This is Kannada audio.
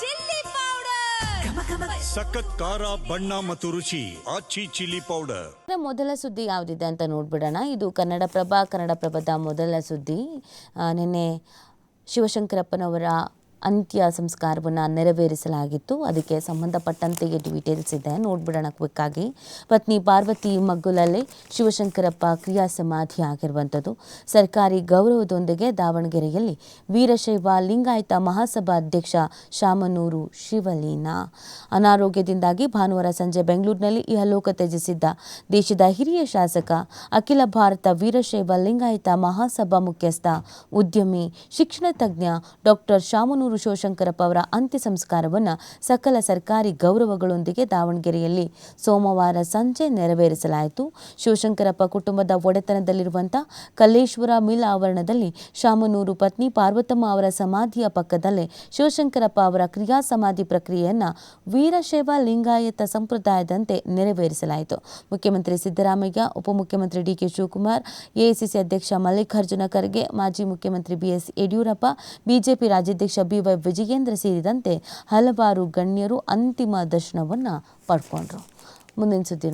ಚಿಲ್ಲಿ ಪೌಡರ್ ಸಖತ್ ಖಾರ ಬಣ್ಣ ಮತ್ತು ರುಚಿ ಆಚಿ ಚಿಲ್ಲಿ ಪೌಡರ್. ಮೊದಲ ಸುದ್ದಿ ಯಾವುದಿದೆ ಅಂತ ನೋಡ್ಬಿಡೋಣ. ಇದು ಕನ್ನಡಪ್ರಭದ ಮೊದಲ ಸುದ್ದಿ. ನಿನ್ನೆ ಶಿವಶಂಕರಪ್ಪನವರ ಅಂತ್ಯ ಸಂಸ್ಕಾರವನ್ನು ನೆರವೇರಿಸಲಾಗಿತ್ತು. ಅದಕ್ಕೆ ಸಂಬಂಧಪಟ್ಟಂತೆ ಡೀಟೇಲ್ಸ್ ಇದೆ, ನೋಡ್ಬಿಡೋಣ ಕ್ವಿಕ್ಕಾಗಿ. ಪತ್ನಿ ಪಾರ್ವತಿ ಮಗ್ಗುಲಲ್ಲೇ ಶಿವಶಂಕರಪ್ಪ ಕ್ರಿಯಾ ಸಮಾಧಿ ಆಗಿರುವಂಥದ್ದು. ಸರ್ಕಾರಿ ಗೌರವದೊಂದಿಗೆ ದಾವಣಗೆರೆಯಲ್ಲಿ ವೀರಶೈವ ಲಿಂಗಾಯತ ಮಹಾಸಭಾ ಅಧ್ಯಕ್ಷ ಶಾಮನೂರು ಶಿವಲೀನ ಅನಾರೋಗ್ಯದಿಂದಾಗಿ ಭಾನುವಾರ ಸಂಜೆ ಬೆಂಗಳೂರಿನಲ್ಲಿ ಇಹಲೋಕ ತ್ಯಜಿಸಿದ್ದ ದೇಶದ ಹಿರಿಯ ಶಾಸಕ, ಅಖಿಲ ಭಾರತ ವೀರಶೈವ ಲಿಂಗಾಯತ ಮಹಾಸಭಾ ಮುಖ್ಯಸ್ಥ, ಉದ್ಯಮಿ, ಶಿಕ್ಷಣ ತಜ್ಞ ಡಾಕ್ಟರ್ ಶಾಮನೂರು ಶಿವಶಂಕರಪ್ಪ ಅವರ ಅಂತ್ಯ ಸಂಸ್ಕಾರವನ್ನು ಸಕಲ ಸರ್ಕಾರಿ ಗೌರವಗಳೊಂದಿಗೆ ದಾವಣಗೆರೆಯಲ್ಲಿ ಸೋಮವಾರ ಸಂಜೆ ನೆರವೇರಿಸಲಾಯಿತು. ಶಿವಶಂಕರಪ್ಪ ಕುಟುಂಬದ ಒಡೆತನದಲ್ಲಿರುವಂಥ ಕಲ್ಲೇಶ್ವರ ಮಿಲ್ ಆವರಣದಲ್ಲಿ ಶಾಮನೂರು ಪತ್ನಿ ಪಾರ್ವತಮ್ಮ ಅವರ ಸಮಾಧಿಯ ಪಕ್ಕದಲ್ಲೇ ಶಿವಶಂಕರಪ್ಪ ಅವರ ಕ್ರಿಯಾ ಸಮಾಧಿ ಪ್ರಕ್ರಿಯೆಯನ್ನು ವೀರಶೈವ ಲಿಂಗಾಯತ ಸಂಪ್ರದಾಯದಂತೆ ನೆರವೇರಿಸಲಾಯಿತು. ಮುಖ್ಯಮಂತ್ರಿ ಸಿದ್ದರಾಮಯ್ಯ, ಉಪಮುಖ್ಯಮಂತ್ರಿ ಡಿಕೆ ಶಿವಕುಮಾರ್, ಎಐಸಿಸಿ ಅಧ್ಯಕ್ಷ ಮಲ್ಲಿಕಾರ್ಜುನ ಖರ್ಗೆ, ಮಾಜಿ ಮುಖ್ಯಮಂತ್ರಿ ಬಿಎಸ್ ಯಡಿಯೂರಪ್ಪ, ಬಿಜೆಪಿ ರಾಜ್ಯಾಧ್ಯಕ್ಷ ಬಿವೈ ವಿಜಯೇಂದ್ರ ಸೇರಿದಂತೆ ಹಲವಾರು ಗಣ್ಯರು ಅಂತಿಮ ದರ್ಶನವನ್ನು ಪಡ್ಕೊಂಡ್ರು. ಮುಂದಿನ ಸುದ್ದಿ